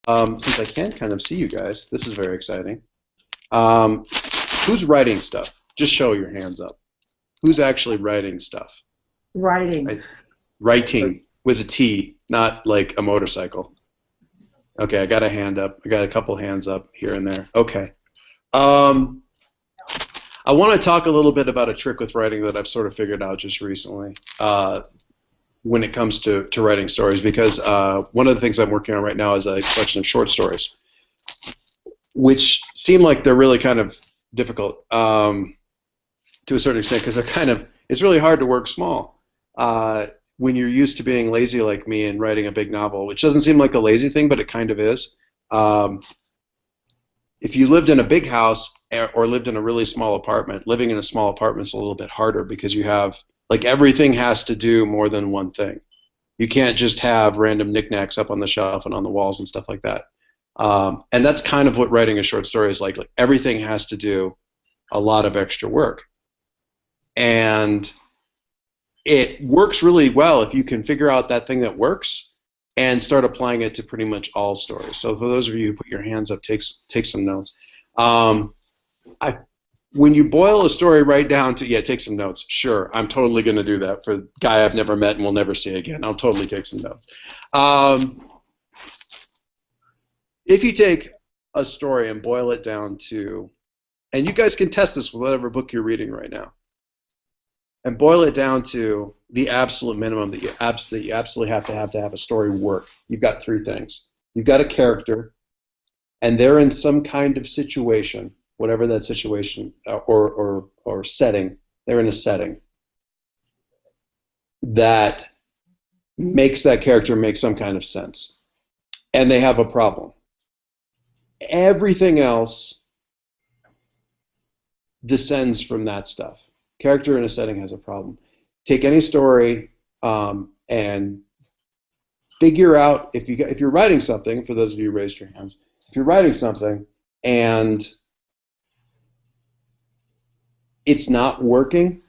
Since I can kind of see you guys, this is very exciting. Who's writing stuff? Just show your hands up. Who's actually writing stuff? Writing. Writing with a T, not like a motorcycle. Okay, I got a hand up. I got a couple hands up here and there. Okay. I want to talk a little bit about a trick with writing that I've sort of figured out just recently when it comes to writing stories, because one of the things I'm working on right now is a collection of short stories, which seem like they're really kind of difficult to a certain extent, because they're kind of, it's really hard to work small when you're used to being lazy like me and writing a big novel, which doesn't seem like a lazy thing, but it kind of is. If you lived in a big house or lived in a really small apartment, living in a small apartment is a little bit harder because you have, like, everything has to do more than one thing. You can't just have random knickknacks up on the shelf and on the walls and stuff like that. And that's kind of what writing a short story is like. Like, everything has to do a lot of extra work. And it works really well if you can figure out that thing that works and start applying it to pretty much all stories. So for those of you who put your hands up, take some notes. When you boil a story right down to, yeah, take some notes. Sure, I'm totally going to do that for a guy I've never met and will never see again. I'll totally take some notes. If you take a story and boil it down to, and you guys can test this with whatever book you're reading right now, and boil it down to the absolute minimum that you absolutely have to have a story work. You've got three things. You've got a character, and they're in some kind of situation, whatever that situation or setting. They're in a setting that makes that character make some kind of sense, and they have a problem. Everything else descends from that stuff. Character in a setting has a problem. Take any story and figure out if you're writing something. For those of you who raised your hands, if you're writing something and it's not working,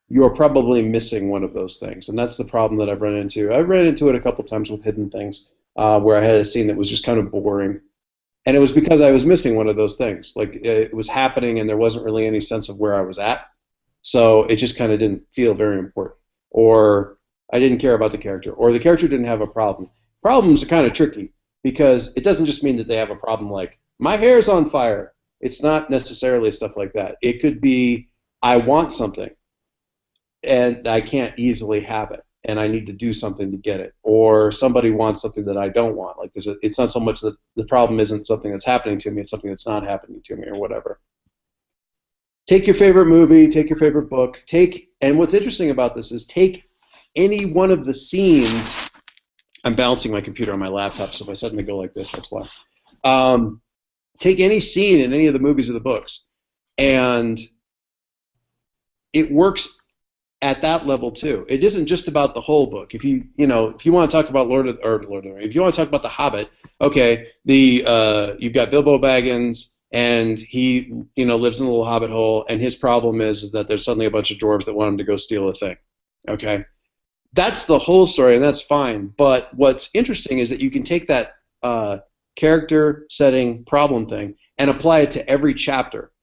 you're probably missing one of those things, and that's the problem that I've run into. I've run into it a couple times with hidden things, where I had a scene that was just kind of boring, and it was because I was missing one of those things. Like, it was happening, and there wasn't really any sense of where I was at. So it just kind of didn't feel very important, or I didn't care about the character, or the character didn't have a problem. Problems are kind of tricky because it doesn't just mean that they have a problem like, my hair's on fire. It's not necessarily stuff like that. It could be, I want something, and I can't easily have it, and I need to do something to get it. Or somebody wants something that I don't want. Like, it's not so much that the problem isn't something that's happening to me, it's something that's not happening to me, or whatever. Take your favorite movie, take your favorite book, and what's interesting about this is take any one of the scenes. I'm balancing my computer on my laptop, so if I suddenly go like this, that's why. Take any scene in any of the movies or the books, and it works at that level too. It isn't just about the whole book. If you want to talk about if you want to talk about The Hobbit, okay, you've got Bilbo Baggins, and he lives in a little hobbit hole, and his problem is that there's suddenly a bunch of dwarves that want him to go steal a thing. Okay, that's the whole story, and that's fine. But what's interesting is that you can take that character, setting, problem thing and apply it to every chapter.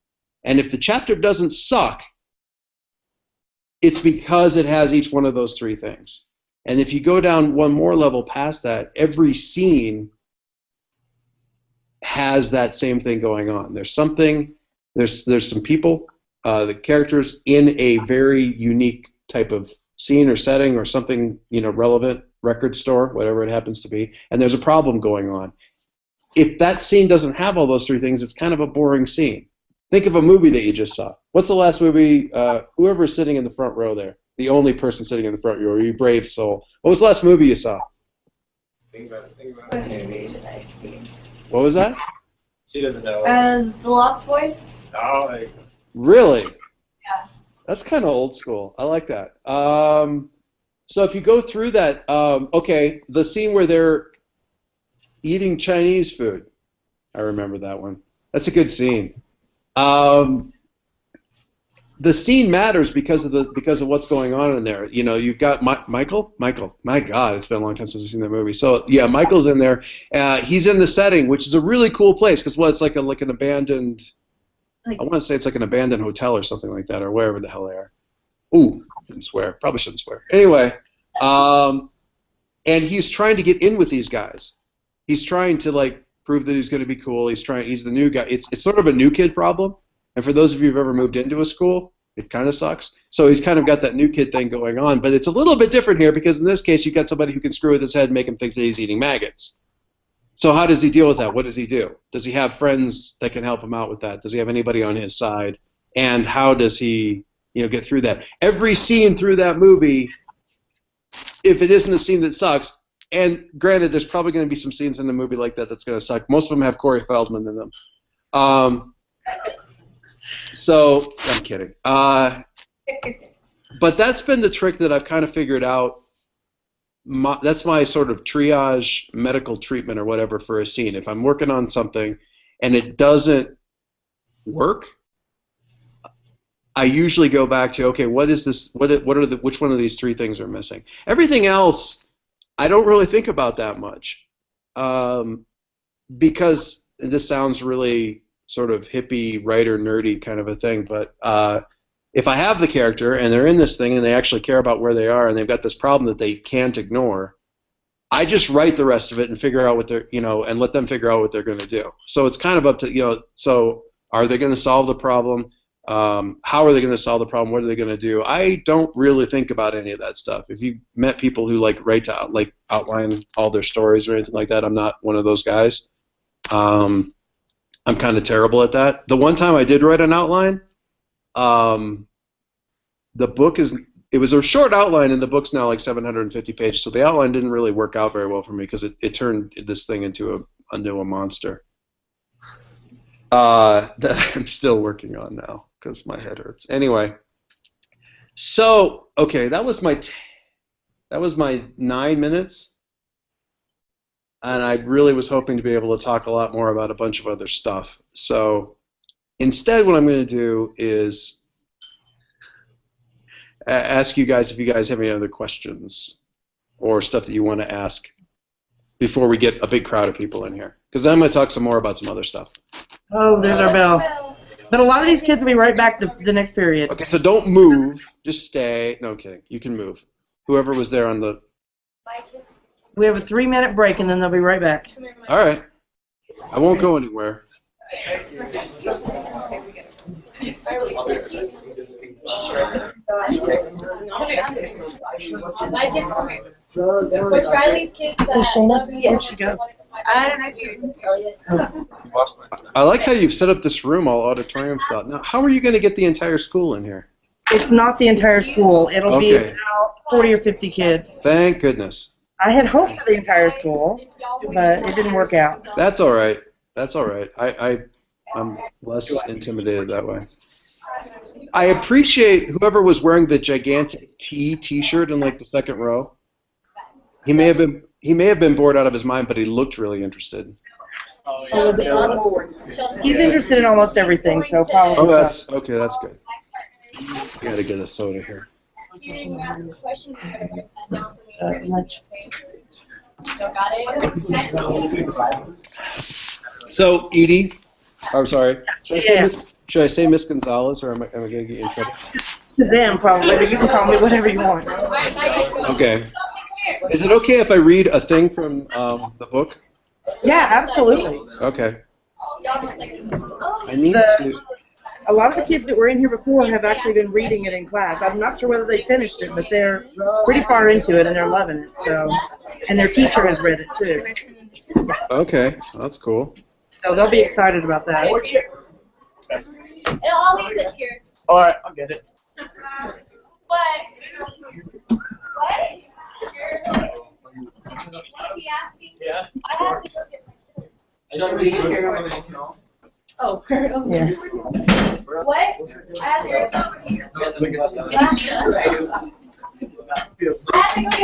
And if the chapter doesn't suck, it's because it has each one of those three things. And if you go down one more level past that, every scene has that same thing going on. There's some people, the characters in a very unique type of scene or setting or something, relevant, record store, whatever it happens to be, and there's a problem going on. If that scene doesn't have all those three things, it's kind of a boring scene. Think of a movie that you just saw. What's the last movie? Whoever's sitting in the front row there, the only person sitting in the front row, you brave soul. What was the last movie you saw? Think about it. What was that? She doesn't know. The Lost Boys. Oh, there you go. Really? Yeah. That's kind of old school. I like that. So if you go through that, okay, the scene where they're eating Chinese food, I remember that one. That's a good scene. the scene matters because of what's going on in there. You know, you've got Michael. My God, it's been a long time since I've seen that movie. So yeah, Michael's in there. He's in the setting, which is a really cool place because it's like an abandoned. I want to say it's like an abandoned hotel or something like that, or wherever the hell they are. Ooh, shouldn't swear. Probably shouldn't swear. Anyway, and he's trying to get in with these guys. He's trying to like prove that he's going to be cool. He's the new guy. It's sort of a new kid problem. And for those of you who've ever moved into a school, it kind of sucks. So he's kind of got that new kid thing going on, but it's a little bit different here because in this case you've got somebody who can screw with his head and make him think that he's eating maggots. So how does he deal with that? What does he do? Does he have friends that can help him out with that? Does he have anybody on his side? And how does he, get through that? Every scene through that movie, if it isn't a scene that sucks, and granted, there's probably going to be some scenes in the movie like that that's going to suck. Most of them have Corey Feldman in them. So, I'm kidding. But that's been the trick that I've kind of figured out. That's my sort of triage medical treatment or whatever for a scene. If I'm working on something and it doesn't work, I usually go back to, okay, what is this? Which one of these three things are missing? Everything else, I don't really think about that much, because this sounds really sort of hippie, writer, nerdy kind of a thing, but if I have the character and they're in this thing and they actually care about where they are and they've got this problem that they can't ignore, I just write the rest of it and figure out what they're, and let them figure out what they're going to do. So it's kind of up to, so are they going to solve the problem? How are they going to solve the problem? What are they going to do? I don't really think about any of that stuff. If you met people who write to outline all their stories or anything like that, I'm not one of those guys. I'm kind of terrible at that. The one time I did write an outline, the book it was a short outline, and the book's now like 750 pages, so the outline didn't really work out very well for me because it turned this thing into a monster that I'm still working on now because my head hurts. Anyway, so okay, that was my 9 minutes. And I really was hoping to be able to talk a lot more about a bunch of other stuff. So instead what I'm going to do is ask you guys if you guys have any other questions or stuff that you want to ask before we get a big crowd of people in here. Because then I'm going to talk some more about some other stuff. Oh, there's our bell. But a lot of these kids will be right back the next period. Okay, so don't move. Just stay. No, I'm kidding. You can move. Whoever was there on the... Bye, kids. We have a 3-minute break, and then they'll be right back. All right. I won't go anywhere. My kids come here. But Riley's kids love me. Where'd she go? I don't know. I like how you've set up this room all auditorium style. Now, how are you going to get the entire school in here? It's not the entire school. It'll be about 40 or 50 kids. Thank goodness. I had hoped for the entire school, but it didn't work out. That's all right. That's all right. I'm less intimidated that way. I appreciate whoever was wearing the gigantic T-shirt in the second row. He may have been bored out of his mind, but he looked really interested. He's interested in almost everything, so probably. Oh, that's okay. That's good. Got to get a soda here. So, Edie, I'm sorry. Should I say Miss Gonzalez, or am I going to get you in trouble? To them, probably, but you can call me whatever you want. Okay. Is it okay if I read a thing from the book? Yeah, absolutely. Okay. I need to... A lot of the kids that were in here before have actually been reading it in class. I'm not sure whether they finished it, but they're pretty far into it, and they're loving it. So, and their teacher has read it, too. Okay, that's cool. So they'll be excited about that. I'll leave this here. All right, I'll get it. What? What? What's he asking? Yeah. I have to go get my Oh, Yeah. What? I have to go over here. I have to go get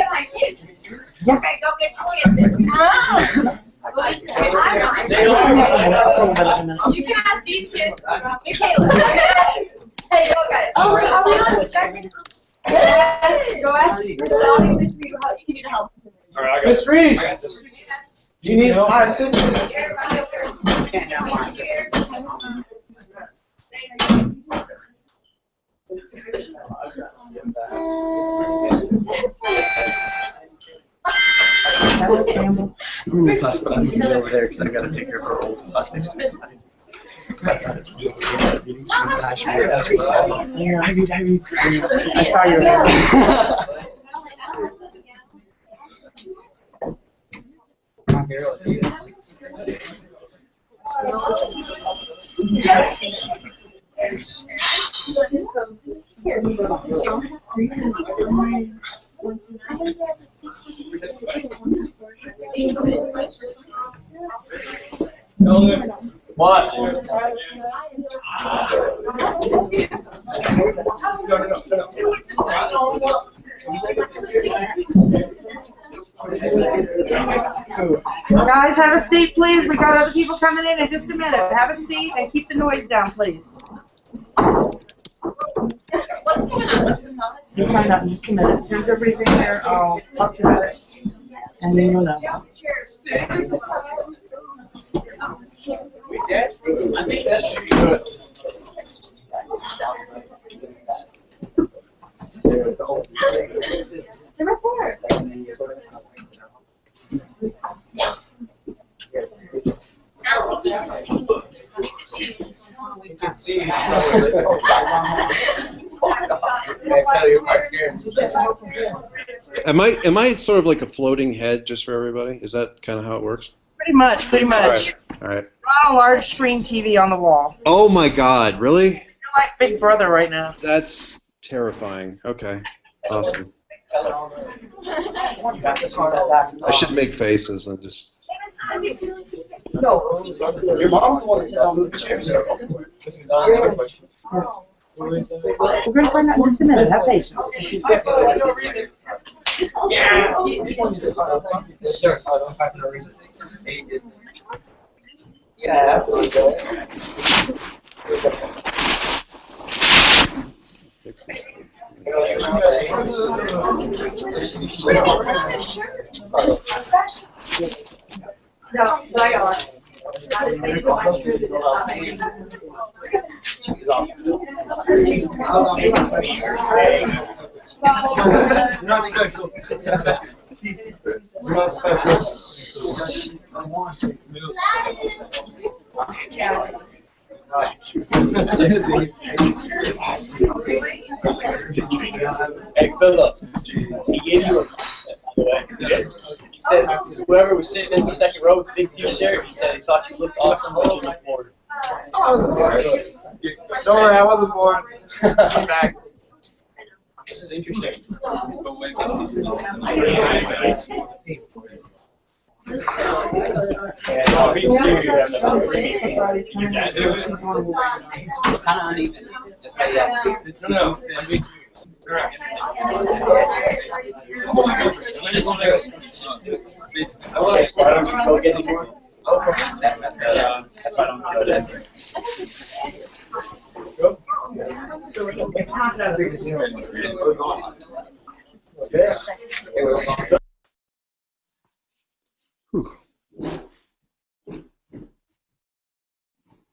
my kids. Okay, go get the kids. You can ask these kids. Michaela. Hey, look at it. Oh, wait, are we on the second? Go ask Dolly which you need help. All right, I got Miss Reed. I got this. Do you need my assistance? I'm gonna be over there because I gotta take her for a whole bus station. I saw you. What? Guys, have a seat, please. We got other people coming in just a minute. Have a seat and keep the noise down, please. What's going on? You'll find out in just a minute. As soon as everybody's in there, I'll talk to you about it. And then you'll know. I think that should be good. It's a report. You can see. I tell you my experience. Am I sort of like a floating head just for everybody? Is that kind of how it works? Pretty much, pretty much. All right. We're on a large screen TV on the wall. Oh my God! Really? You're like Big Brother right now. That's terrifying. Okay. Awesome. I should make faces and just. No, your mom's the one that said I'll move the chairs. We're going to find out in just a minute. Have patience. Yeah. Sure. Yeah, absolutely. Fix this thing. No, I are. Not special. Not special. Hey, Philip, he gave you a compliment, by the way. He said whoever was sitting in the second row with the big t-shirt, he said he thought you looked awesome, but you looked bored. Don't worry, I wasn't bored. I'm back. This is interesting. And being serious, Kind of uneven. no, I'm being I want to go get these more. That's why I don't go there. It's not that big a deal.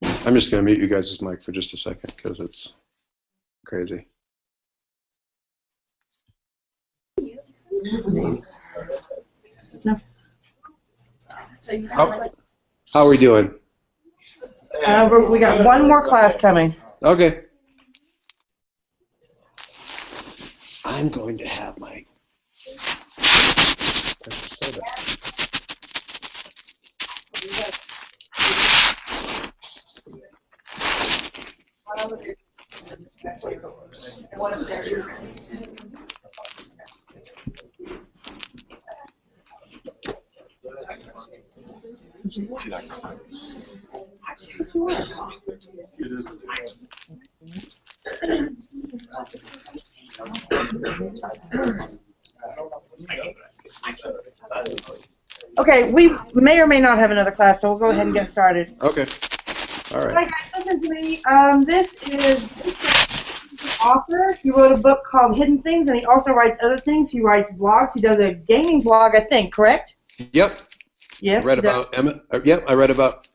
I'm just going to mute you guys' mic for just a second because it's crazy. How are we doing? We got one more class coming. Okay. I'm going to have my soda. Okay, we may or may not have another class, so we'll go ahead and get started. Okay. All right. All right, guys, listen to me. This is author. He wrote a book called Hidden Things, and he also writes other things. He writes blogs. He does a gaming blog, I think, correct? Yep. Yes. I read about Yep, I read about.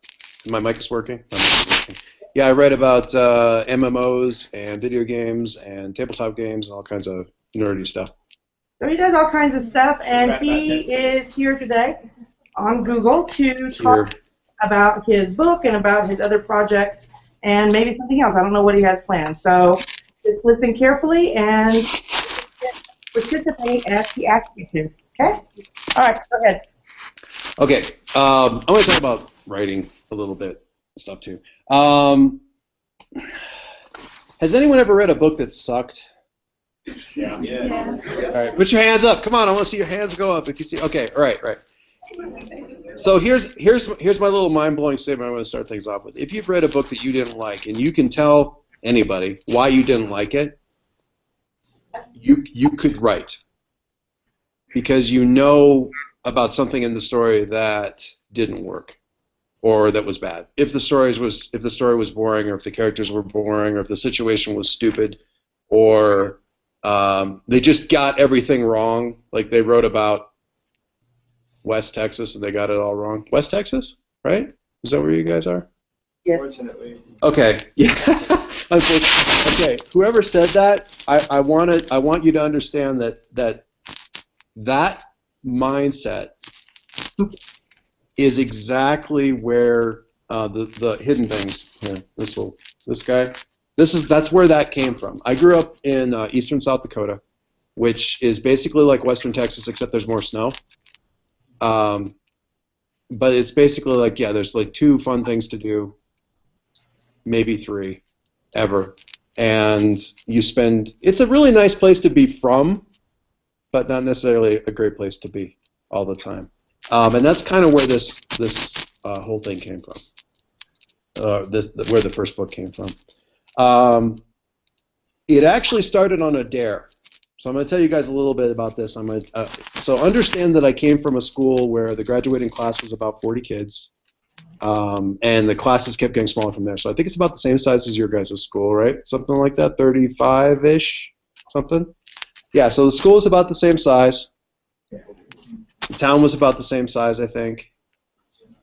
My mic is working. My mic is working. Yeah, I read about MMOs and video games and tabletop games and all kinds of nerdy stuff. So he does all kinds of stuff, and he is here today on Google to talk about his book and about his other projects and maybe something else. I don't know what he has planned. So just listen carefully and participate as he asks you to. Okay? All right, go ahead. Okay, I'm going to talk about writing a little bit stuff too. Has anyone ever read a book that sucked? Yeah. All right, put your hands up. Come on, I want to see your hands go up. If you see, okay, all right. So here's my little mind-blowing statement. I'm going to start things off with. If you've read a book that you didn't like, and you can tell anybody why you didn't like it, you could write because you know about something in the story that didn't work or that was bad. If the story was boring, or if the characters were boring, or if the situation was stupid, or they just got everything wrong, like they wrote about West Texas and they got it all wrong. West Texas, right? Is that where you guys are? Yes. Unfortunately. Okay. Yeah. Okay. Whoever said that, I want you to understand that mindset is exactly where the hidden things. Here, that's where that came from. I grew up in eastern South Dakota, which is basically like western Texas, except there's more snow. But it's basically like, yeah, there's like 2 fun things to do, maybe 3, ever. And it's a really nice place to be from, but not necessarily a great place to be all the time. And that's kind of where this whole thing came from, where the first book came from. It actually started on a dare. So I'm going to tell you guys a little bit about this. So understand that I came from a school where the graduating class was about 40 kids, and the classes kept getting smaller from there. So I think it's about the same size as your guys' school, right? Something like that, 35-ish, something? Yeah, so the school was about the same size. The town was about the same size, I think.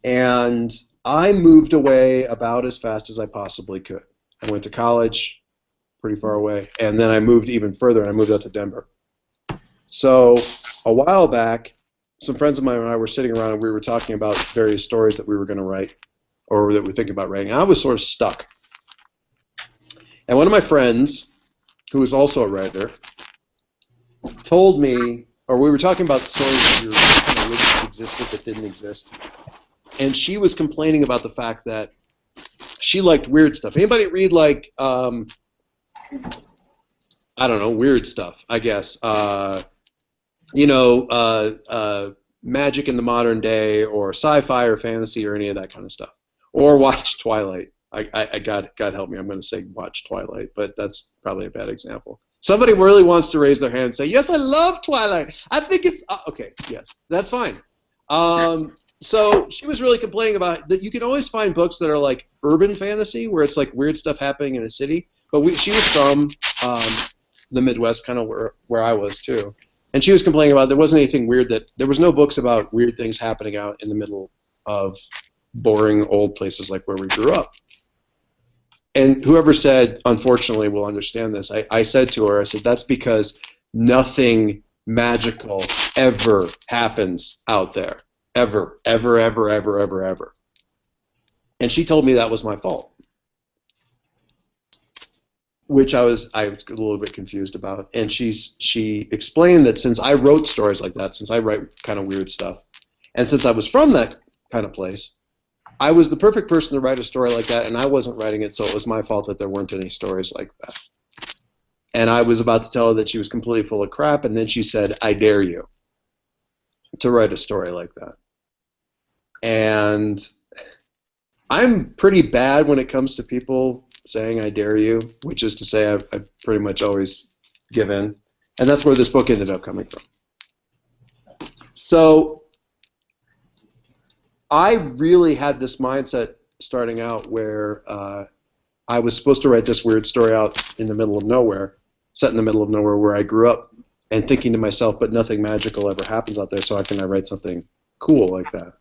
And I moved away about as fast as I possibly could. I went to college, pretty far away, and then I moved even further, and I moved out to Denver. So a while back, some friends of mine and I were sitting around, and we were talking about various stories that we were going to write, or that we were thinking about writing. I was sort of stuck. And one of my friends, who was also a writer, told me, or we were talking about stories that we were kind of wishing existed that didn't exist, and she was complaining about the fact that she liked weird stuff. Anybody read, like, I don't know, weird stuff, I guess. Magic in the modern day, or sci-fi or fantasy or any of that kind of stuff. Or watch Twilight. God help me, I'm going to say watch Twilight, but that's probably a bad example. Somebody really wants to raise their hand and say, yes, I love Twilight. I think it's... okay, yes, that's fine. So she was really complaining about that. You can always find books that are like urban fantasy, where it's like weird stuff happening in a city. But she was from the Midwest, kind of where I was too, and she was complaining about there wasn't anything weird, that there was no books about weird things happening out in the middle of boring old places like where we grew up. And whoever said, unfortunately, will understand this. I said to her, I said, that's because nothing magical ever happens out there. Ever. And she told me that was my fault, which I was a little bit confused about. And she explained that since I wrote stories like that, since I write kind of weird stuff, and since I was from that kind of place, I was the perfect person to write a story like that, and I wasn't writing it, so it was my fault that there weren't any stories like that. And I was about to tell her that she was completely full of crap, and then she said, I dare you to write a story like that. And I'm pretty bad when it comes to people saying I dare you, which is to say I pretty much always give in. And that's where this book ended up coming from. So I really had this mindset starting out where I was supposed to write this weird story out in the middle of nowhere, set in the middle of nowhere where I grew up, and thinking to myself, but nothing magical ever happens out there, so how can I write something cool like that?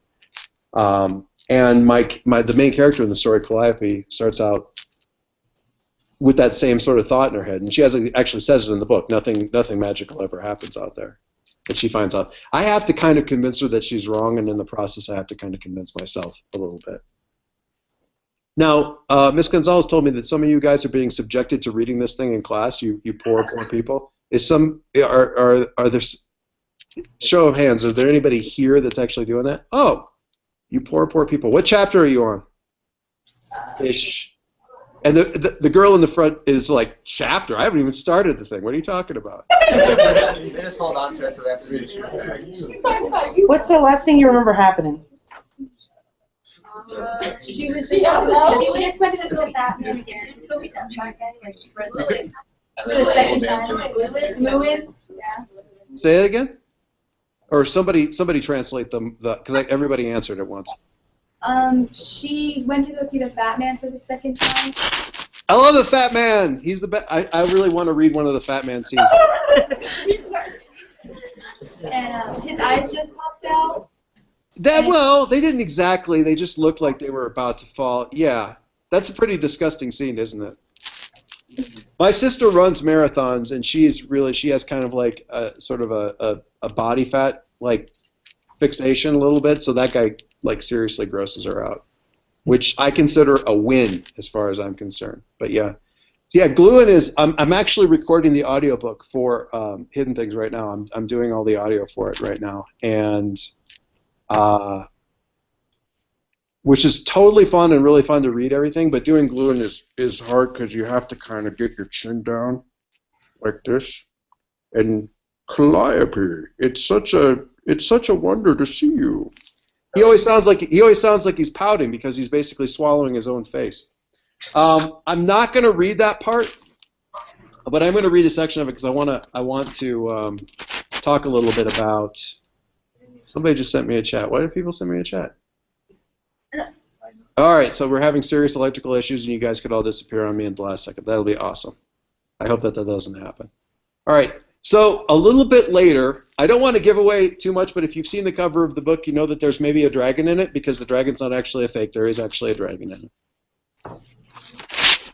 And the main character in the story, Calliope, starts out with that same sort of thought in her head, and she actually says it in the book. Nothing magical ever happens out there. But she finds out. I have to kind of convince her that she's wrong, and in the process, I have to kind of convince myself a little bit. Now, Ms. Gonzalez told me that some of you guys are being subjected to reading this thing in class. You poor people. Are there? Show of hands. Are there anybody here that's actually doing that? Oh, you poor people. What chapter are you on? Ish. And the girl in the front is like, chapter? I haven't even started the thing. What are you talking about? They just hold on to it until they have to read it. What's the last thing you remember happening? She just went to go Batman again. Go meet that black guy, like Brazilian. For the second time, like Lewin. Yeah. Say it again. Or somebody translate them, because everybody answered at once. She went to go see the Fat Man for the second time. I love the Fat Man. He's the best. I really want to read one of the Fat Man scenes. And his eyes just popped out. Well, they didn't exactly. They just looked like they were about to fall. Yeah, that's a pretty disgusting scene, isn't it? My sister runs marathons, and she has kind of like a sort of a body fat like fixation a little bit. So that guy like seriously grosses her out, which I consider a win as far as I'm concerned. But yeah, Gluin is. I'm actually recording the audiobook for Hidden Things right now. I'm doing all the audio for it right now, and which is totally fun and really fun to read everything. But doing Gluin is hard because you have to kind of get your chin down like this. And Calliope, it's such a wonder to see you. He always sounds like he's pouting because he's basically swallowing his own face. I'm not going to read that part, but I'm going to read a section of it because I want to talk a little bit about. Somebody just sent me a chat. Why did people send me a chat? All right, so we're having serious electrical issues, and you guys could all disappear on me in the last second. That'll be awesome. I hope that doesn't happen. All right, so a little bit later, I don't want to give away too much, but if you've seen the cover of the book, you know that there's maybe a dragon in it, because the dragon's not actually a fake. There is actually a dragon in it.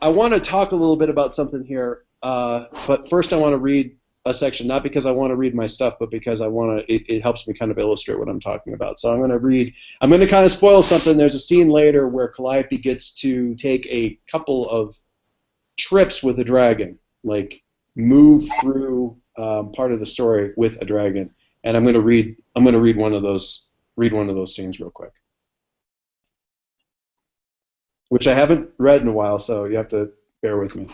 I want to talk a little bit about something here, but first I want to read a section, not because I want to read my stuff, but because it helps me kind of illustrate what I'm talking about. So I'm going to kind of spoil something. There's a scene later where Calliope gets to take a couple of trips with a dragon, like move through part of the story with a dragon. And I'm going to read one of those scenes real quick, which I haven't read in a while, so you have to bear with me.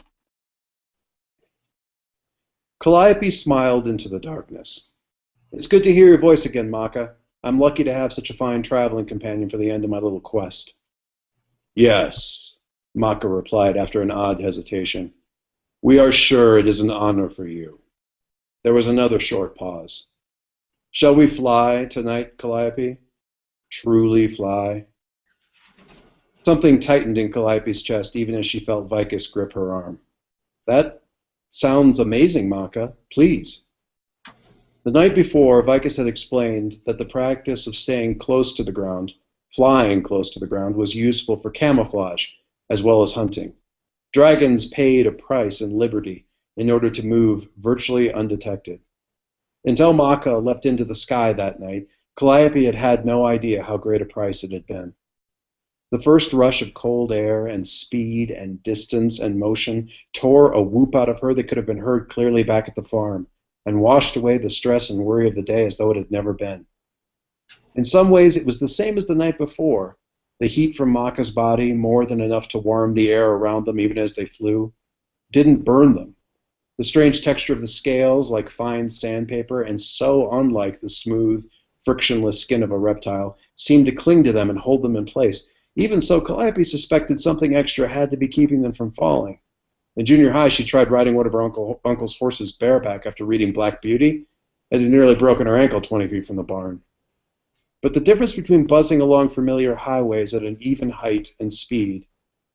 Calliope smiled into the darkness. It's good to hear your voice again, Maka. I'm lucky to have such a fine traveling companion for the end of my little quest. Yes, Maka replied after an odd hesitation. We are sure it is an honor for you. There was another short pause. Shall we fly tonight, Calliope? Truly fly? Something tightened in Calliope's chest even as she felt Vicus grip her arm. That sounds amazing, Maka. Please. The night before, Vicus had explained that the practice of staying close to the ground, flying close to the ground, was useful for camouflage as well as hunting. Dragons paid a price in liberty in order to move virtually undetected. Until Maka leapt into the sky that night, Calliope had had no idea how great a price it had been. The first rush of cold air and speed and distance and motion tore a whoop out of her that could have been heard clearly back at the farm, and washed away the stress and worry of the day as though it had never been. In some ways, it was the same as the night before. The heat from Maka's body, more than enough to warm the air around them even as they flew, didn't burn them. The strange texture of the scales, like fine sandpaper, and so unlike the smooth, frictionless skin of a reptile, seemed to cling to them and hold them in place. Even so, Calliope suspected something extra had to be keeping them from falling. In junior high, she tried riding one of her uncle's horses bareback after reading Black Beauty, and had nearly broken her ankle 20 feet from the barn. But the difference between buzzing along familiar highways at an even height and speed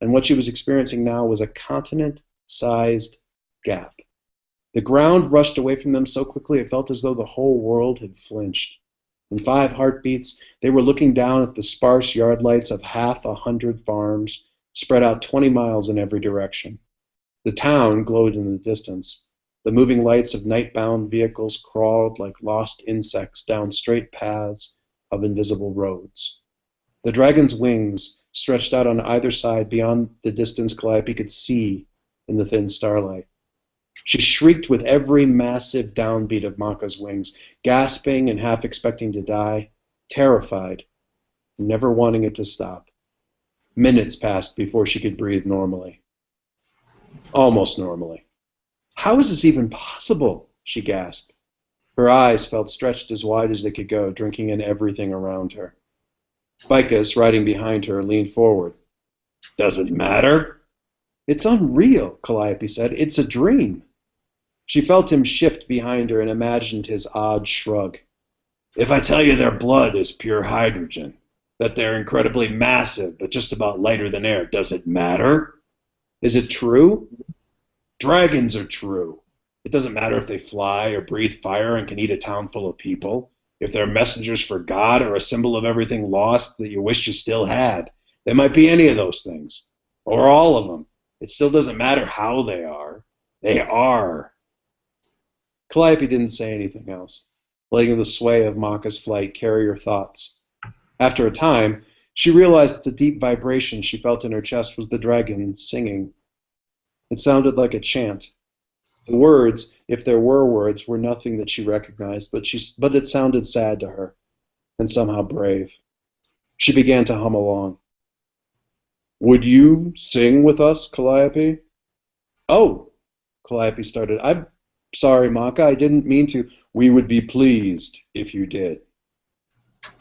and what she was experiencing now was a continent-sized gap. The ground rushed away from them so quickly it felt as though the whole world had flinched. In 5 heartbeats, they were looking down at the sparse yard lights of 100 farms, spread out 20 miles in every direction. The town glowed in the distance. The moving lights of night-bound vehicles crawled like lost insects down straight paths of invisible roads. The dragon's wings stretched out on either side beyond the distance Calliope could see in the thin starlight. She shrieked with every massive downbeat of Maka's wings, gasping and half expecting to die, terrified, never wanting it to stop. Minutes passed before she could breathe normally. Almost normally. "How is this even possible?" she gasped. Her eyes felt stretched as wide as they could go, drinking in everything around her. Vicus, riding behind her, leaned forward. "Does it matter?" "It's unreal," Calliope said. "It's a dream." She felt him shift behind her and imagined his odd shrug. "If I tell you their blood is pure hydrogen, that they're incredibly massive but just about lighter than air, does it matter?" "Is it true?" "Dragons are true. It doesn't matter if they fly or breathe fire and can eat a town full of people. If they're messengers for God or a symbol of everything lost that you wished you still had. They might be any of those things. Or all of them. It still doesn't matter how they are. They are." Calliope didn't say anything else, letting the sway of Maka's flight carry her thoughts. After a time, she realized that the deep vibration she felt in her chest was the dragon singing. It sounded like a chant. The words, if there were words, were nothing that she recognized, but it sounded sad to her, and somehow brave. She began to hum along. "Would you sing with us, Calliope?" "Oh," Calliope started. "I'm sorry, Maka, I didn't mean to." "We would be pleased if you did."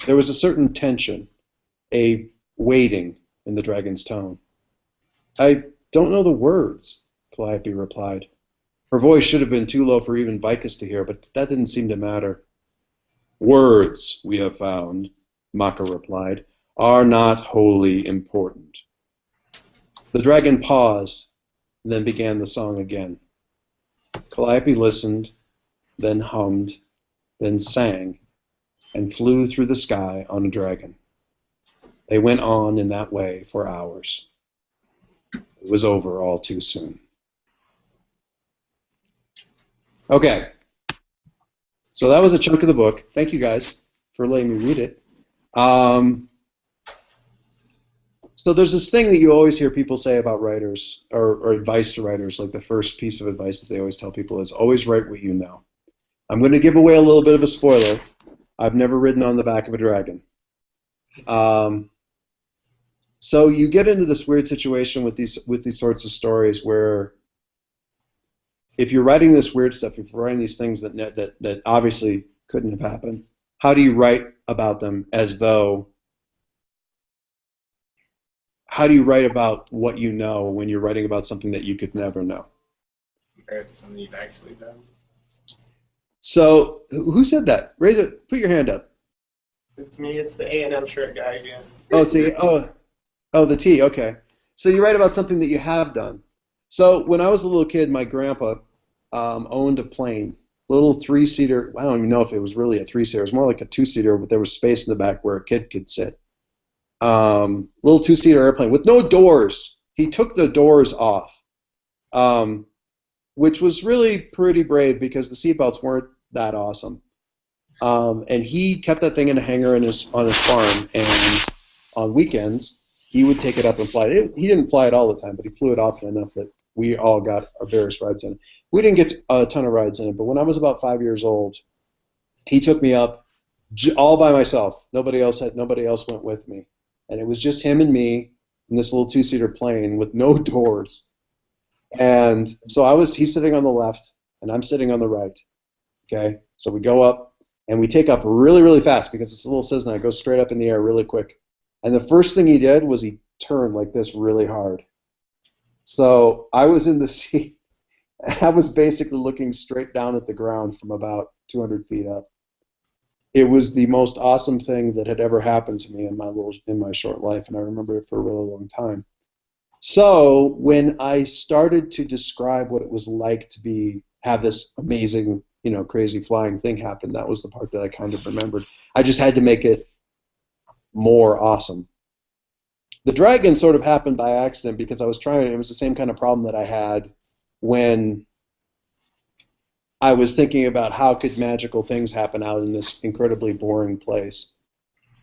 There was a certain tension, a waiting in the dragon's tone. "I don't know the words," Calliope replied. Her voice should have been too low for even Vicus to hear, but that didn't seem to matter. "Words, we have found," Maka replied, "are not wholly important." The dragon paused, and then began the song again. Calliope listened, then hummed, then sang, and flew through the sky on a dragon. They went on in that way for hours. It was over all too soon. Okay, so that was a chunk of the book. Thank you guys for letting me read it. So there's this thing that you always hear people say about writers, or advice to writers, like the first piece of advice that they always tell people is always write what you know. I'm going to give away a little bit of a spoiler. I've never ridden on the back of a dragon. So you get into this weird situation with these sorts of stories where if you're writing this weird stuff, if you're writing these things that obviously couldn't have happened, how do you write about them as though, how do you write about what you know when you're writing about something that you could never know? Compare it to something you've actually done. So who said that? Raise it, put your hand up. It's me, it's the A&M shirt guy again. Oh, see, oh, the T, okay. So you write about something that you have done. So when I was a little kid, my grandpa owned a plane, little 3-seater. I don't even know if it was really a 3-seater. It was more like a 2-seater, but there was space in the back where a kid could sit. Little 2-seater airplane with no doors. He took the doors off, which was really pretty brave because the seatbelts weren't that awesome. And he kept that thing in a hangar on his farm, and on weekends he would take it up and fly it. He didn't fly it all the time, but he flew it often enough that we all got our various rides in it. We didn't get a ton of rides in it, but when I was about 5 years old, he took me up all by myself. Nobody else went with me, and it was just him and me in this little 2-seater plane with no doors. And so he's sitting on the left, and I'm sitting on the right. Okay, so we go up, and we take up really, really fast because it's a little Cessna. It goes straight up in the air really quick. And the first thing he did was he turned like this really hard. So I was in the seat. I was basically looking straight down at the ground from about 200 feet up. It was the most awesome thing that had ever happened to me in my short life, and I remember it for a really long time. So when I started to describe what it was like to have this amazing, crazy flying thing happen, that was the part that I kind of remembered. I just had to make it more awesome. The dragon sort of happened by accident because it was the same kind of problem that I had when I was thinking about how could magical things happen out in this incredibly boring place.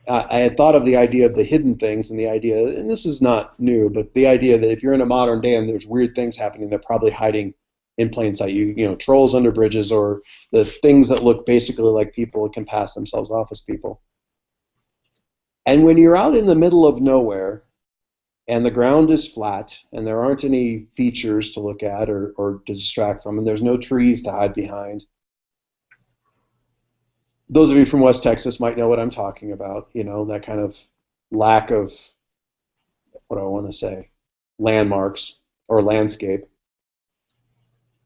I had thought of the idea of the hidden things and the idea, and this is not new, but the idea that if you're in a modern day and there's weird things happening, they're probably hiding in plain sight. Trolls under bridges, or the things that look basically like people can pass themselves off as people. And when you're out in the middle of nowhere and the ground is flat and there aren't any features to look at or to distract from, and there's no trees to hide behind, those of you from West Texas might know what I'm talking about, that kind of lack of, what do I want to say, landmarks or landscape.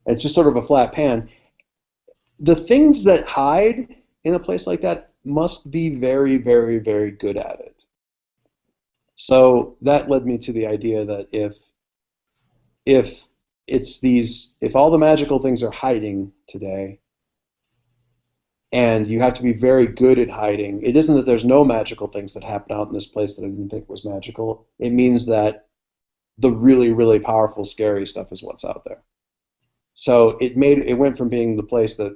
It's just sort of a flat pan. The things that hide in a place like that must be very, very, very good at it. So that led me to the idea that if all the magical things are hiding today, and you have to be very good at hiding. It isn't that there's no magical things that happen out in this place that I didn't think was magical. It means that the really, really powerful, scary stuff is what's out there. So it went from being the place that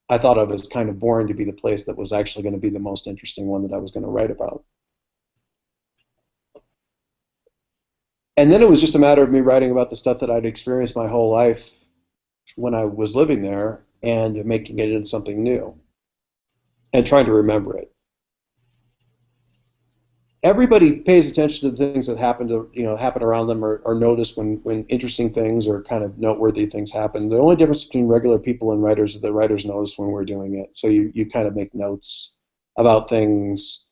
I thought of as kind of boring to be the place that was actually going to be the most interesting one that I was going to write about. And then it was just a matter of me writing about the stuff that I'd experienced my whole life when I was living there and making it into something new. And trying to remember it. Everybody pays attention to the things that happen around them, or notice when interesting things or kind of noteworthy things happen. The only difference between regular people and writers is that writers notice when we're doing it. So you kind of make notes about things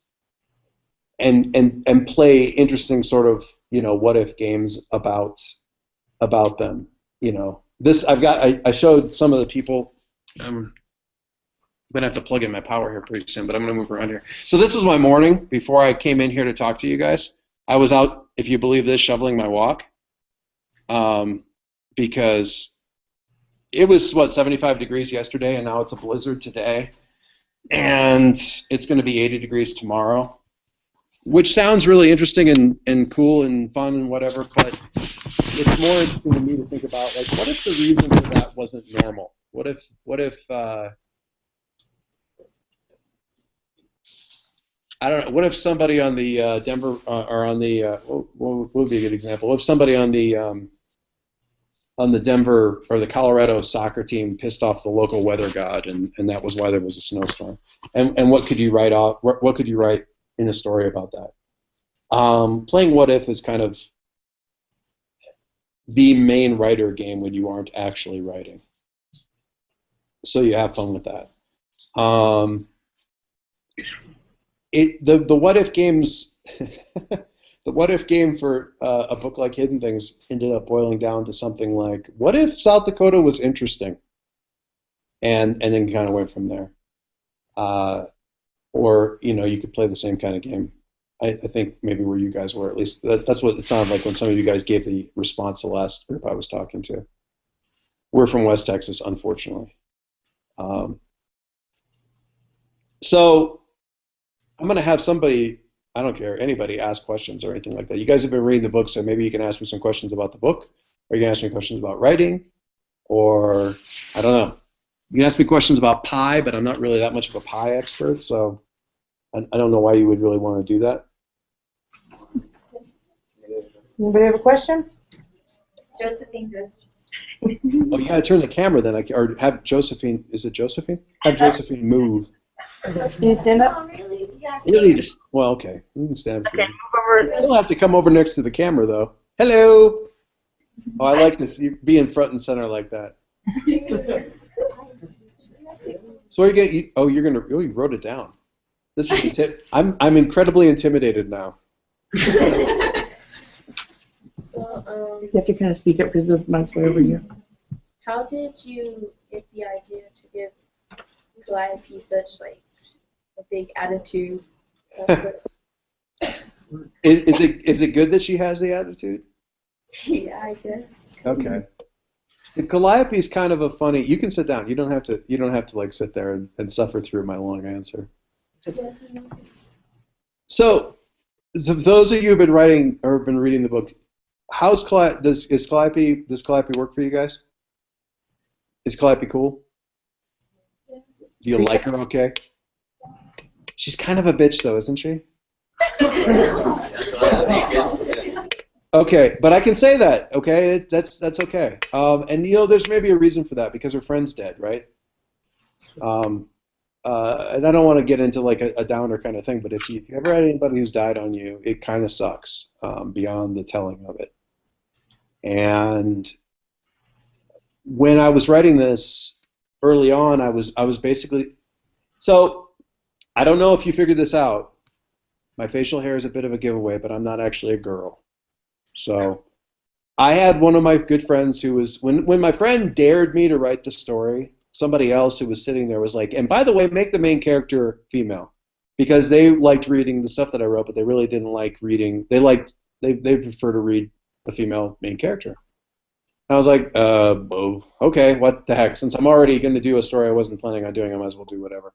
and play interesting sort of what if games about them. I showed some of the people. I'm going to have to plug in my power here pretty soon, but I'm going to move around here. So this was my morning before I came in here to talk to you guys. I was out, if you believe this, shoveling my walk because it was, 75 degrees yesterday, and now it's a blizzard today. And it's going to be 80 degrees tomorrow, which sounds really interesting and cool and fun and whatever, but it's more interesting to me to think about, like, what if the reason for that wasn't normal? What if I don't know. What if somebody on the Denver or on the what would be a good example? What if somebody on the Denver or the Colorado soccer team pissed off the local weather god, and that was why there was a snowstorm? And what could you write off? What could you write in a story about that? Playing What If is kind of the main writer game when you aren't actually writing. So you have fun with that. The what if games, the what if game for a book like Hidden Things ended up boiling down to something like, what if South Dakota was interesting? And then kind of went from there. Or you could play the same kind of game. I think maybe where you guys were, at least that's what it sounded like when some of you guys gave the response to the last group I was talking to. We're from West Texas, unfortunately. So I'm going to have somebody, I don't care, anybody ask questions or anything like that. You guys have been reading the book, so maybe you can ask me some questions about the book, or you can ask me questions about writing, or I don't know. You can ask me questions about pie, but I'm not really that much of a pie expert, so I don't know why you would really want to do that. Anybody have a question? Josephine does. Oh, you got to turn the camera then, or have Josephine, is it Josephine? Have Josephine move. Can you stand up? Oh, really? Yeah. Really just, well, okay. You can stand up. Okay, You move over. don't have to come over next to the camera, though. Hello! Oh, I like this. You be in front and center like that. So are you gonna? You wrote it down. This is I'm incredibly intimidated now. So, You have to kind of speak up because the mic's way over here. how did you get the idea to give Calliope such a big attitude? Is it good that she has the attitude? Yeah, I guess. Okay. So Calliope's kind of a funny. You can sit down. You don't have to. You don't have to like sit there and suffer through my long answer. So, those of you who've been writing or been reading the book, how's Calliope? Does Calliope work for you guys? Is Calliope cool? Do you like her? Okay. She's kind of a bitch, though, isn't she? Okay, but I can say that. Okay, that's okay. And there's maybe a reason for that because her friend's dead, right? And I don't want to get into like a downer kind of thing, but if you ever had anybody who's died on you, it kind of sucks beyond the telling of it. And when I was writing this early on, I was basically so I don't know if you figured this out. My facial hair is a bit of a giveaway, but I'm not actually a girl. So I had one of my good friends who was when my friend dared me to write the story, somebody else who was sitting there was like, and by the way, make the main character female, because they liked reading the stuff that I wrote, but they really didn't like reading. They prefer to read the female main character. I was like, oh, okay, what the heck? Since I'm already going to do a story I wasn't planning on doing, I might as well do whatever.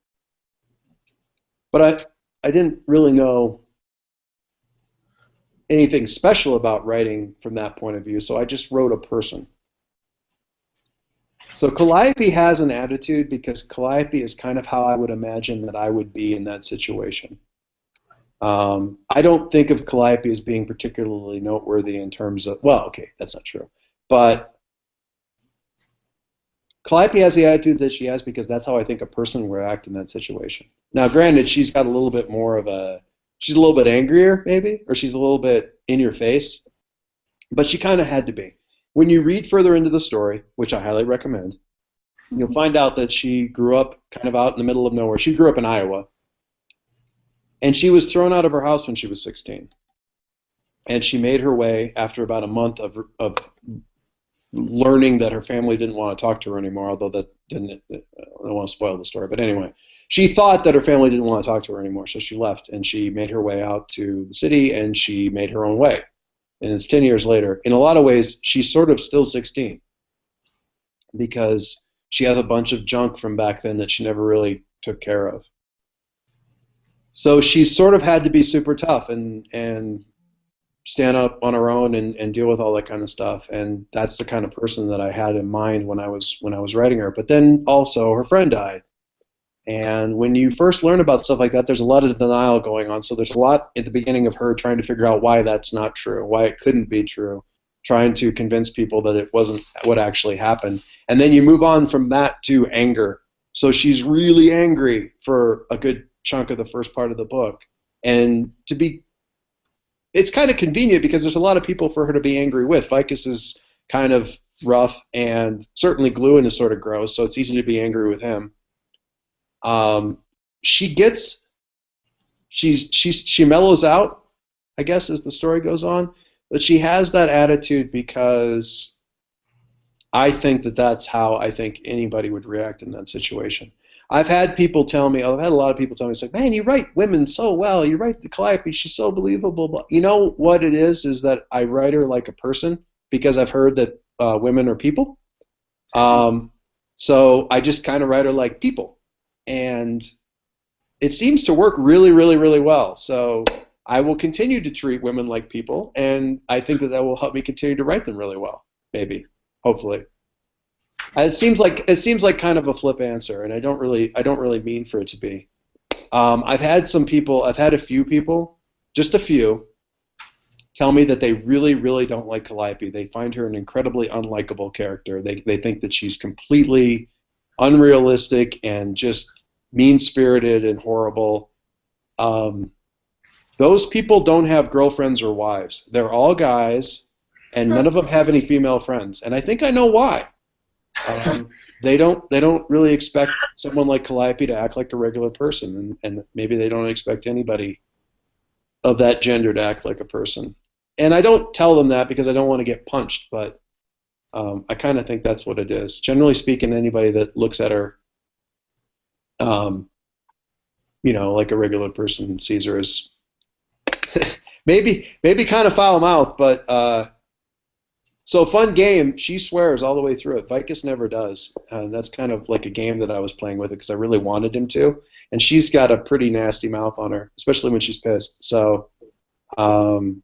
But I didn't really know anything special about writing from that point of view, so I just wrote a person. So Calliope has an attitude because Calliope is kind of how I would imagine that I would be in that situation. I don't think of Calliope as being particularly noteworthy in terms of, well, okay, that's not true. But Calliope has the attitude that she has because that's how I think a person would act in that situation. Now, granted, she's got a little bit more of a, she's a little bit angrier, maybe, or she's a little bit in your face, but she kind of had to be. When you read further into the story, which I highly recommend, you'll find out that she grew up kind of out in the middle of nowhere. She grew up in Iowa, and she was thrown out of her house when she was 16. And she made her way after about a month of learning that her family didn't want to talk to her anymore, although that didn't, I don't want to spoil the story, but anyway, she thought that her family didn't want to talk to her anymore, so she left, and she made her way out to the city, and she made her own way. And it's 10 years later. In a lot of ways, she's sort of still 16 because she has a bunch of junk from back then that she never really took care of. So she's sort of had to be super tough and stand up on her own and deal with all that kind of stuff. And that's the kind of person that I had in mind when I was writing her. But then also her friend died. And when you first learn about stuff like that, there's a lot of denial going on. So there's a lot at the beginning of her trying to figure out why that's not true, why it couldn't be true, trying to convince people that it wasn't what actually happened. And then you move on from that to anger. So she's really angry for a good chunk of the first part of the book. And it's kind of convenient because there's a lot of people for her to be angry with. Vicus is kind of rough, and certainly Gluin is sort of gross, so it's easy to be angry with him. She mellows out, I guess, as the story goes on, but she has that attitude because I think that's how I think anybody would react in that situation. I've had a lot of people tell me, it's like, man, you write women so well, you write the Calliope, she's so believable, blah. You know what it is that I write her like a person because I've heard that women are people. So I just kind of write her like people. And it seems to work really, really, really well. So I will continue to treat women like people, and I think that will help me continue to write them really well. Maybe, hopefully. It seems like kind of a flip answer, and I don't really mean for it to be. I've had a few people, just a few, tell me that they really, really don't like Calliope. They find her an incredibly unlikable character. They think that she's completely unrealistic and just mean-spirited and horrible. Those people don't have girlfriends or wives. They're all guys, and none of them have any female friends. And I think I know why. They don't really expect someone like Calliope to act like a regular person, and maybe they don't expect anybody of that gender to act like a person. And I don't tell them that because I don't want to get punched, but I kind of think that's what it is. Generally speaking, anybody that looks at her, like a regular person sees her as maybe kind of foul-mouthed, but So fun game. She swears all the way through it. Vicus never does, and that's kind of like a game that I was playing with it because I really wanted him to. And she's got a pretty nasty mouth on her, especially when she's pissed. So, and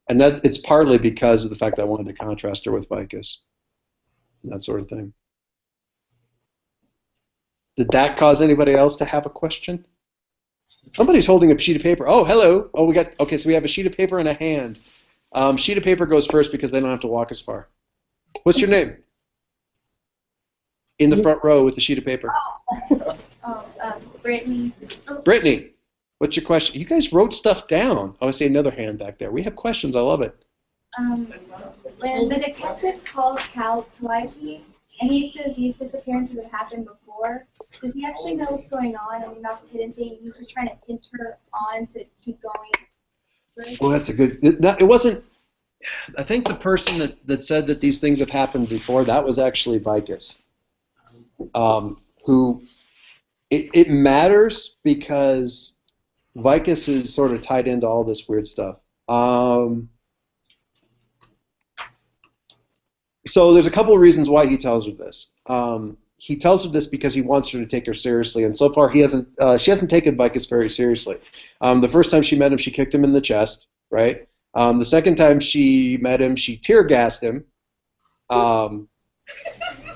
that it's partly because of the fact that I wanted to contrast her with Vicus, that sort of thing. Did that cause anybody else to have a question? Somebody's holding a sheet of paper. Oh, hello. Oh, okay. So we have a sheet of paper and a hand. Sheet of paper goes first because they don't have to walk as far. What's your name? In the front row with the sheet of paper. Brittany. Brittany, what's your question? You guys wrote stuff down. Oh, I see another hand back there. We have questions. I love it. When the detective calls Calliope and he says these disappearances have happened before, does he actually know what's going on and not the hidden thing? He's just trying to hint her on to keep going. Well, that's a good. It wasn't. I think the person that said that these things have happened before, that was actually Vicus. Who it matters because Vicus is sort of tied into all this weird stuff. So there's a couple of reasons why he tells her this. He tells her this because he wants her to take her seriously, and so far she hasn't taken Vicus very seriously. The first time she met him, she kicked him in the chest, right? The second time she met him, she tear gassed him,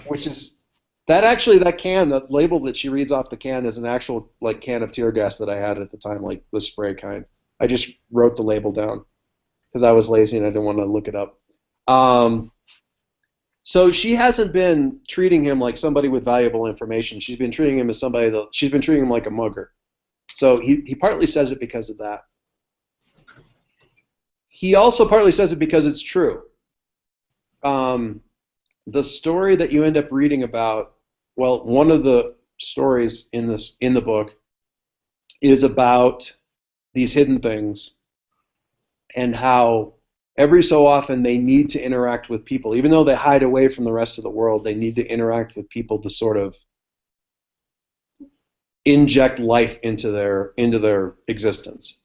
which is that label that she reads off the can is an actual like can of tear gas that I had at the time, like the spray kind. I just wrote the label down because I was lazy and I didn't want to look it up. So she hasn't been treating him like somebody with valuable information. She's been treating him as she's been treating him like a mugger. So he partly says it because of that. He also partly says it because it's true. The story that you end up reading about, well, one of the stories in the book is about these hidden things and how every so often they need to interact with people. Even though they hide away from the rest of the world, they need to interact with people to sort of inject life into their existence.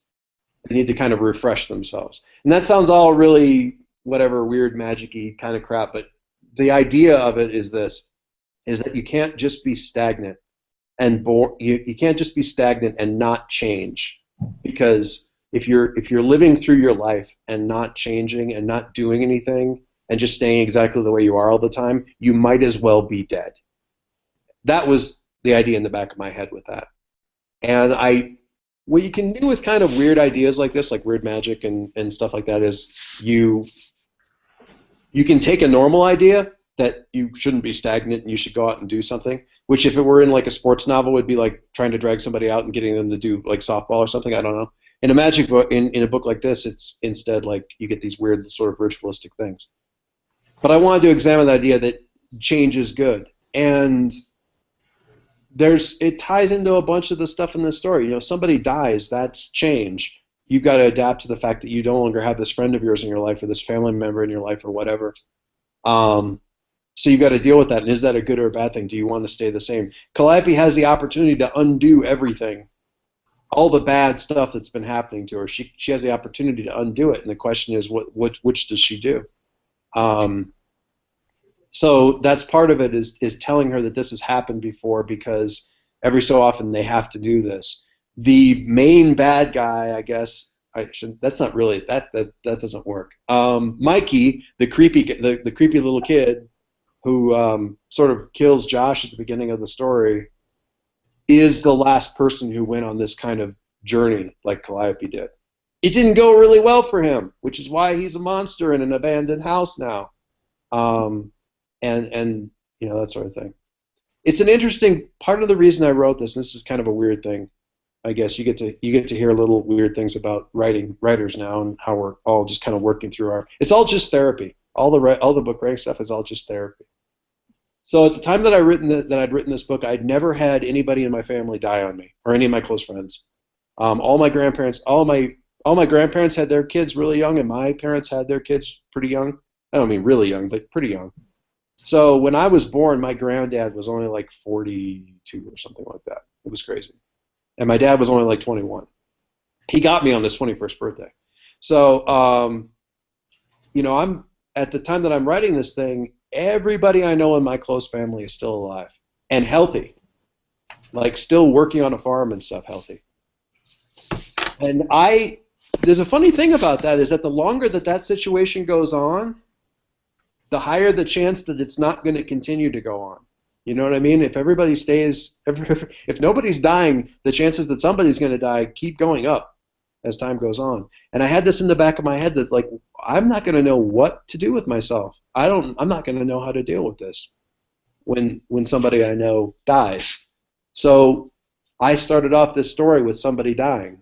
They need to kind of refresh themselves. And that sounds all really whatever weird magic-y kind of crap, but the idea of it is this, is that you can't just be stagnant and you can't just be stagnant and not change, because if you're living through your life and not changing and not doing anything and just staying exactly the way you are all the time, you might as well be dead. That was the idea in the back of my head with that. And what you can do with kind of weird ideas like this, like weird magic and stuff like that, is you can take a normal idea that you shouldn't be stagnant and you should go out and do something, which if it were in like a sports novel would be like trying to drag somebody out and getting them to do like softball or something, I don't know. In a magic book, in a book like this, it's instead like you get these weird sort of ritualistic things. But I wanted to examine the idea that change is good, and it ties into a bunch of the stuff in this story. You know, somebody dies, that's change. You've got to adapt to the fact that you no longer have this friend of yours in your life or this family member in your life or whatever. So you've got to deal with that. And is that a good or a bad thing? Do you want to stay the same? Calliope has the opportunity to undo everything. All the bad stuff that's been happening to her, she has the opportunity to undo it, and the question is, which does she do? So that's part of it is telling her that this has happened before, because every so often they have to do this. The main bad guy, I guess, that's not really that doesn't work. Mikey, the creepy little kid who sort of kills Josh at the beginning of the story, is the last person who went on this kind of journey like Calliope did. It didn't go really well for him, which is why he's a monster in an abandoned house now, and you know, that sort of thing. It's an interesting part of the reason I wrote this. This is kind of a weird thing, I guess. You get to hear little weird things about writers now and how we're all just kind of working through it's all just therapy. All the book writing stuff is all just therapy. So at the time that I'd written this book, I'd never had anybody in my family die on me, or any of my close friends. All my grandparents had their kids really young, and my parents had their kids pretty young. I don't mean really young, but pretty young. So when I was born, my granddad was only like 42 or something like that. It was crazy. And my dad was only like 21. He got me on his 21st birthday. So, you know, at the time that I'm writing this thing, everybody I know in my close family is still alive and healthy, like still working on a farm and stuff, healthy. And there's a funny thing about that is that the longer that situation goes on, the higher the chance that it's not going to continue to go on. You know what I mean? If everybody stays, if nobody's dying, the chances that somebody's going to die keep going up as time goes on. And I had this in the back of my head that, like, I'm not going to know what to do with myself. I'm not going to know how to deal with this when somebody I know dies. So I started off this story with somebody dying,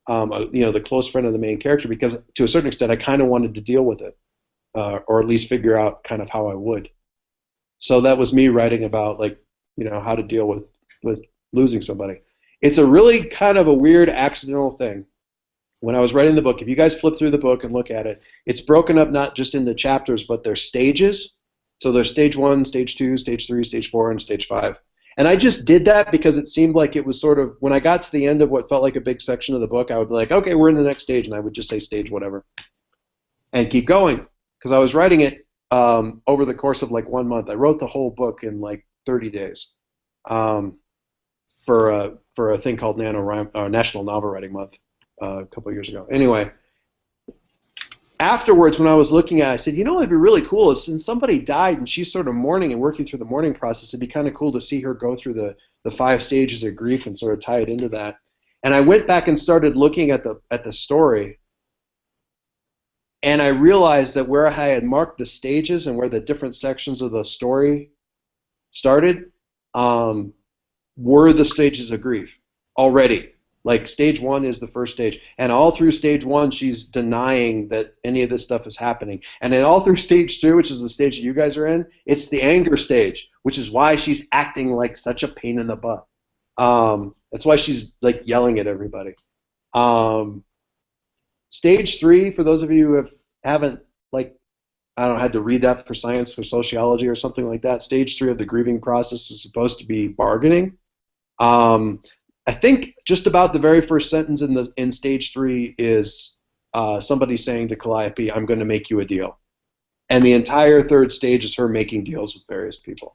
the close friend of the main character, because to a certain extent I kind of wanted to deal with it, or at least figure out kind of how I would. So that was me writing about, like, how to deal with losing somebody. It's a really kind of a weird accidental thing. When I was writing the book, if you guys flip through the book and look at it, it's broken up not just into chapters, but there's stages. So there's stage 1, stage 2, stage 3, stage 4, and stage 5. And I just did that because it seemed like it was sort of, when I got to the end of what felt like a big section of the book, I would be like, okay, we're in the next stage, and I would just say stage whatever and keep going. Because I was writing it over the course of like 1 month. I wrote the whole book in like 30 days for a thing called National Novel Writing Month a couple of years ago. Anyway, afterwards when I was looking at it, I said, it'd be really cool is since somebody died and she's sort of mourning and working through the mourning process, it'd be kind of cool to see her go through the 5 stages of grief and sort of tie it into that. And I went back and started looking at the story. And I realized that where I had marked the stages and where the different sections of the story started were the stages of grief already. Like stage 1 is the first stage. And all through stage 1, she's denying that any of this stuff is happening. And then all through stage 2, which is the stage that you guys are in, it's the anger stage, which is why she's acting like such a pain in the butt. That's why she's like yelling at everybody. Stage 3, for those of you who haven't, like, I don't know, had to read that for science, for sociology or something like that, stage 3 of the grieving process is supposed to be bargaining. I think just about the very first sentence in stage 3 is somebody saying to Calliope, I'm going to make you a deal. And the entire 3rd stage is her making deals with various people.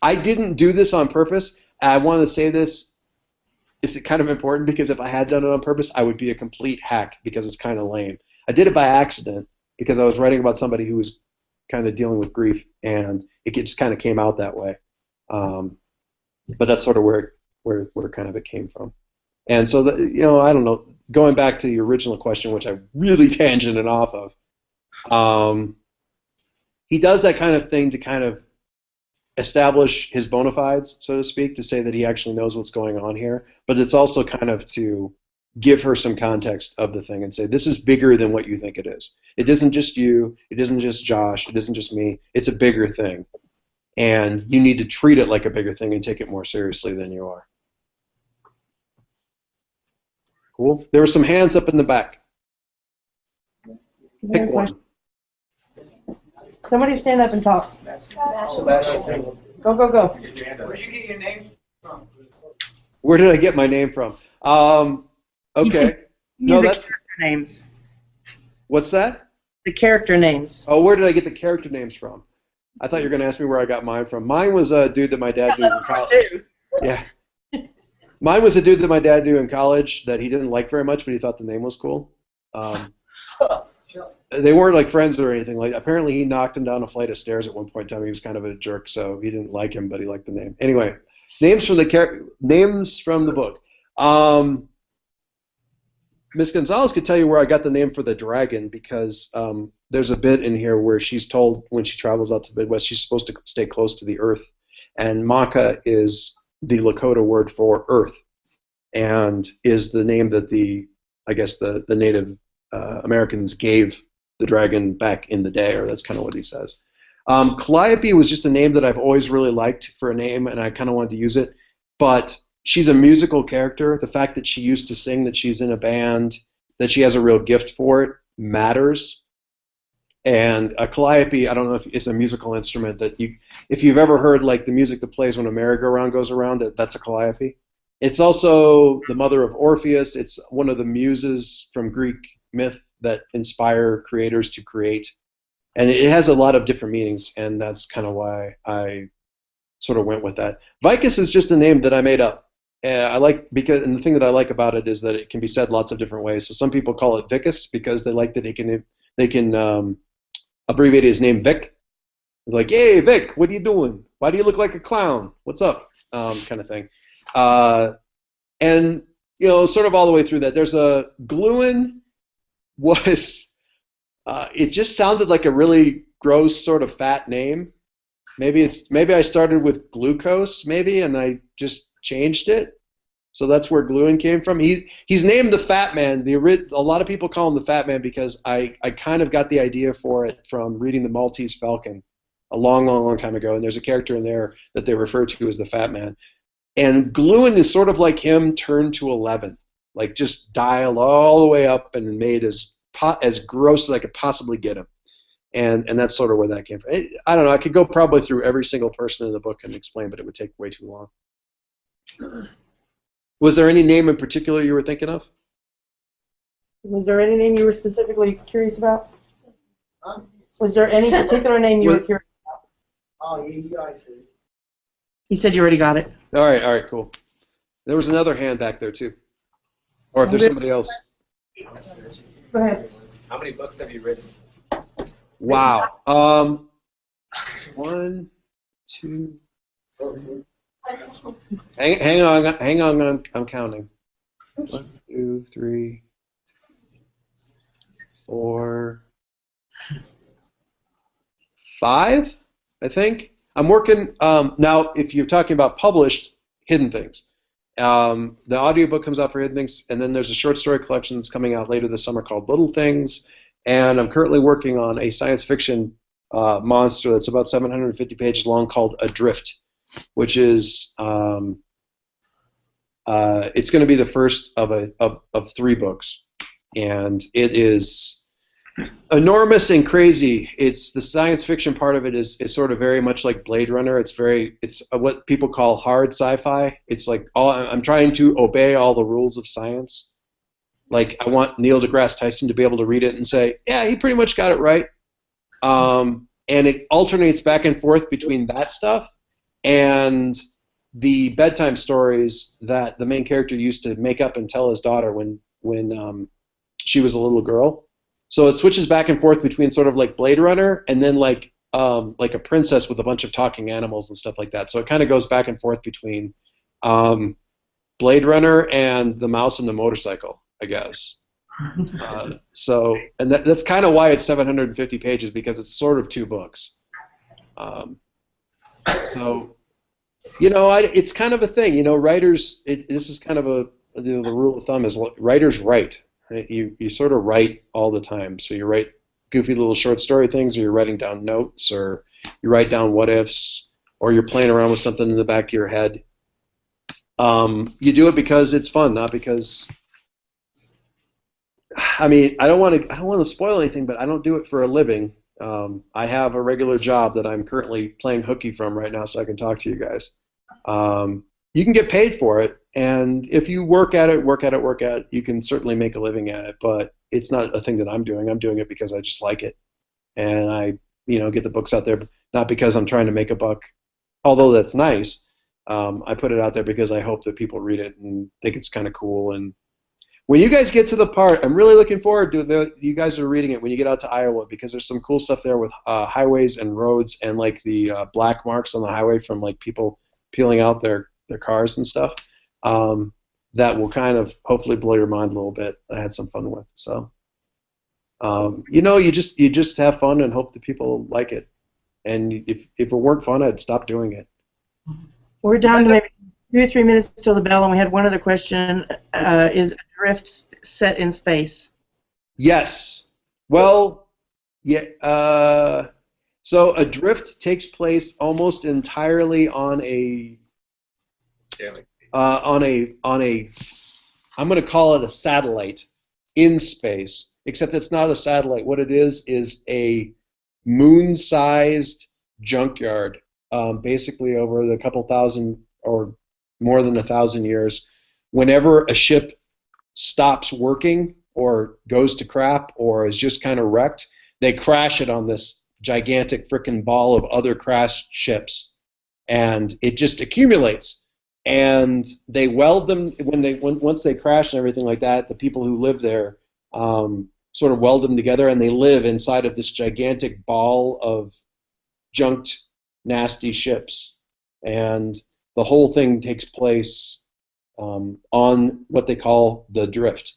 I didn't do this on purpose. I want to say this. It's kind of important because if I had done it on purpose, I would be a complete hack because it's kind of lame. I did it by accident because I was writing about somebody who was kind of dealing with grief, and it just kind of came out that way. But that's sort of where kind of it came from. And so, I don't know, going back to the original question, which I really tangented off of, he does that kind of thing to kind of establish his bona fides, so to speak, to say that he actually knows what's going on here, but it's also kind of to give her some context of the thing and say, this is bigger than what you think it is. It isn't just you, it isn't just Josh, it isn't just me, it's a bigger thing. And you need to treat it like a bigger thing and take it more seriously than you are. Cool. There were some hands up in the back. Pick one. Somebody stand up and talk. Sebastian. Go, go, go. Where'd you get your name from? Where did I get my name from? Okay. No, The that's character names. what's that? The character names. Oh, where did I get the character names from? I thought you were going to ask me where I got mine from. Mine was a dude that my dad knew in college. Yeah. Mine was a dude that my dad knew in college that he didn't like very much, but he thought the name was cool. They weren't like friends or anything. Like apparently he knocked him down a flight of stairs at one point in time. He was kind of a jerk, so he didn't like him, but he liked the name. Anyway, names from the book. Miss Gonzalez could tell you where I got the name for the dragon because there's a bit in here where she's told when she travels out to the Midwest she's supposed to stay close to the earth, and Maka is the Lakota word for earth, and is the name that the Native Americans gave the dragon back in the day, or that's kind of what he says. Calliope was just a name that I've always really liked for a name, and I kind of wanted to use it, but she's a musical character. The fact that she used to sing, that she's in a band, that she has a real gift for it matters. And a Calliope, I don't know if it's a musical instrument that if you've ever heard like the music that plays when a merry-go-round goes around, that's a Calliope. It's also the mother of Orpheus. It's one of the muses from Greek myth that inspire creators to create. And it has a lot of different meanings, and that's kind of why I sort of went with that. Vicus is just a name that I made up. And the thing that I like about it is that it can be said lots of different ways. So some people call it Vicus because they like that they can abbreviate his name Vic. They're like, hey Vic, what are you doing? Why do you look like a clown? What's up? Kind of thing. And sort of all the way through that, there's a Gluin was. It just sounded like a really gross sort of fat name. Maybe I started with glucose, and I just changed it. So that's where Gluin came from. He's named the Fat Man. A lot of people call him the Fat Man because I kind of got the idea for it from reading the Maltese Falcon a long, long, long time ago. And there's a character in there that they refer to as the Fat Man. And Gluin is sort of like him turned to 11, like just dialed all the way up and made as gross as I could possibly get him, and that's sort of where that came from. I don't know. I could go probably through every single person in the book and explain, but it would take way too long. Was there any name in particular you were thinking of? Was there any name you were specifically curious about? Was there any particular name you were curious about? Oh, yeah, you guys said it. He said you already got it. All right, cool. There was another hand back there too, or if there's somebody else. Go ahead. How many books have you written? Wow. 1, 2. Hang on. I'm counting. 1, 2, 3, 4, 5. I think I'm working now. If you're talking about published Hidden Things. The audiobook comes out for Hidden Things, and then there's a short story collection that's coming out later this summer called Little Things, and I'm currently working on a science fiction monster that's about 750 pages long called Adrift, which is it's going to be the first of 3 books, and it is enormous and crazy. It's the science fiction part of it is sort of very much like Blade Runner. It's what people call hard sci-fi. It's like I'm trying to obey all the rules of science. Like I want Neil deGrasse Tyson to be able to read it and say, yeah, he pretty much got it right. And it alternates back and forth between that stuff and the bedtime stories that the main character used to make up and tell his daughter when she was a little girl. So it switches back and forth between sort of like Blade Runner and then like a princess with a bunch of talking animals and stuff like that. So it kind of goes back and forth between Blade Runner and the mouse and the motorcycle, I guess. And that's kind of why it's 750 pages, because it's sort of 2 books. It's kind of a thing. Writers. This is kind of the rule of thumb is writers write. Right? You sort of write all the time. So you write goofy little short story things, or you're writing down notes, or you write down what ifs, or you're playing around with something in the back of your head. You do it because it's fun, not because. I mean, I don't want to spoil anything, but I don't do it for a living. I have a regular job that I'm currently playing hooky from right now, so I can talk to you guys. You can get paid for it, and if you work at it, you can certainly make a living at it. But it's not a thing that I'm doing. I'm doing it because I just like it, and I, get the books out there, not because I'm trying to make a buck. Although that's nice, I put it out there because I hope that people read it and think it's kind of cool. And when you guys get to the part, I'm really looking forward to you guys are reading it when you get out to Iowa, because there's some cool stuff there with highways and roads and like the black marks on the highway from like people peeling out their cars and stuff. That will kind of hopefully blow your mind a little bit. I had some fun with. So, you just have fun and hope that people like it. And if it weren't fun, I'd stop doing it. We're down to maybe 2 or 3 minutes till the bell, and we had one other question. Is Adrift set in space? Yes. Well, yeah. So Adrift takes place almost entirely on a I'm going to call it a satellite in space, except it's not a satellite. What it is a moon-sized junkyard. Basically, over the couple thousand or more than 1,000 years, whenever a ship stops working or goes to crap or is just kind of wrecked, they crash it on this gigantic frickin' ball of other crashed ships, and it just accumulates. And they weld them once they crash and everything like that. The people who live there sort of weld them together, and they live inside of this gigantic ball of junked, nasty ships. And the whole thing takes place on what they call the drift.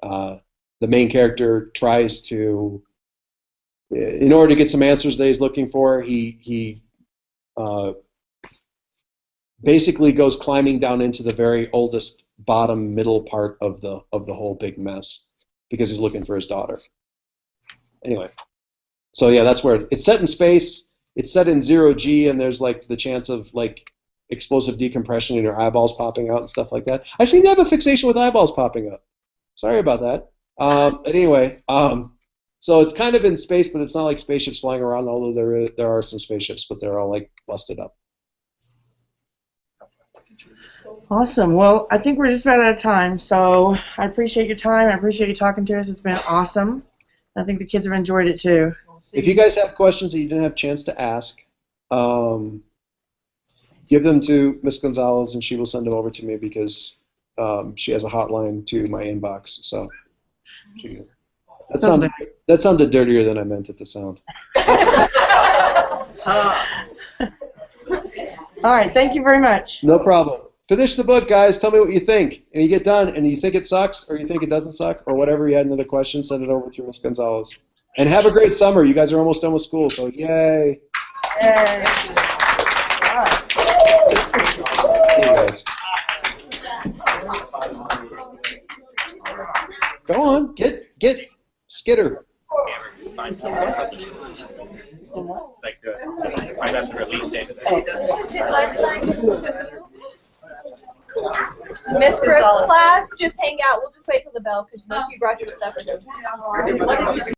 The main character tries to, in order to get some answers that he's looking for, he basically goes climbing down into the very oldest bottom middle part of the whole big mess because he's looking for his daughter. Anyway, so yeah, that's where it's set in space. It's set in 0G, and there's like the chance of like explosive decompression and your eyeballs popping out and stuff like that. I seem to have a fixation with eyeballs popping up. Sorry about that. But anyway, so it's kind of in space, but it's not like spaceships flying around, although there are some spaceships, but they're all like busted up. Awesome. Well, I think we're just about out of time, so I appreciate your time. I appreciate you talking to us. It's been awesome. I think the kids have enjoyed it too. If you guys have questions that you didn't have a chance to ask, give them to Miss Gonzalez, and she will send them over to me because she has a hotline to my inbox. So that sounded dirtier than I meant it to sound. All right. Thank you very much. No problem. Finish the book, guys. Tell me what you think. And you get done, and you think it sucks, or you think it doesn't suck, or whatever. You had another question, send it over through Miss Gonzalez. And have a great summer. You guys are almost done with school, so yay. Yay. See you guys. Go on, get Skitter. Find like to find out the release date of it. What's his last name? Miss Gross class, just hang out. We'll just wait till the bell because most of you brought your stuff with you. What is his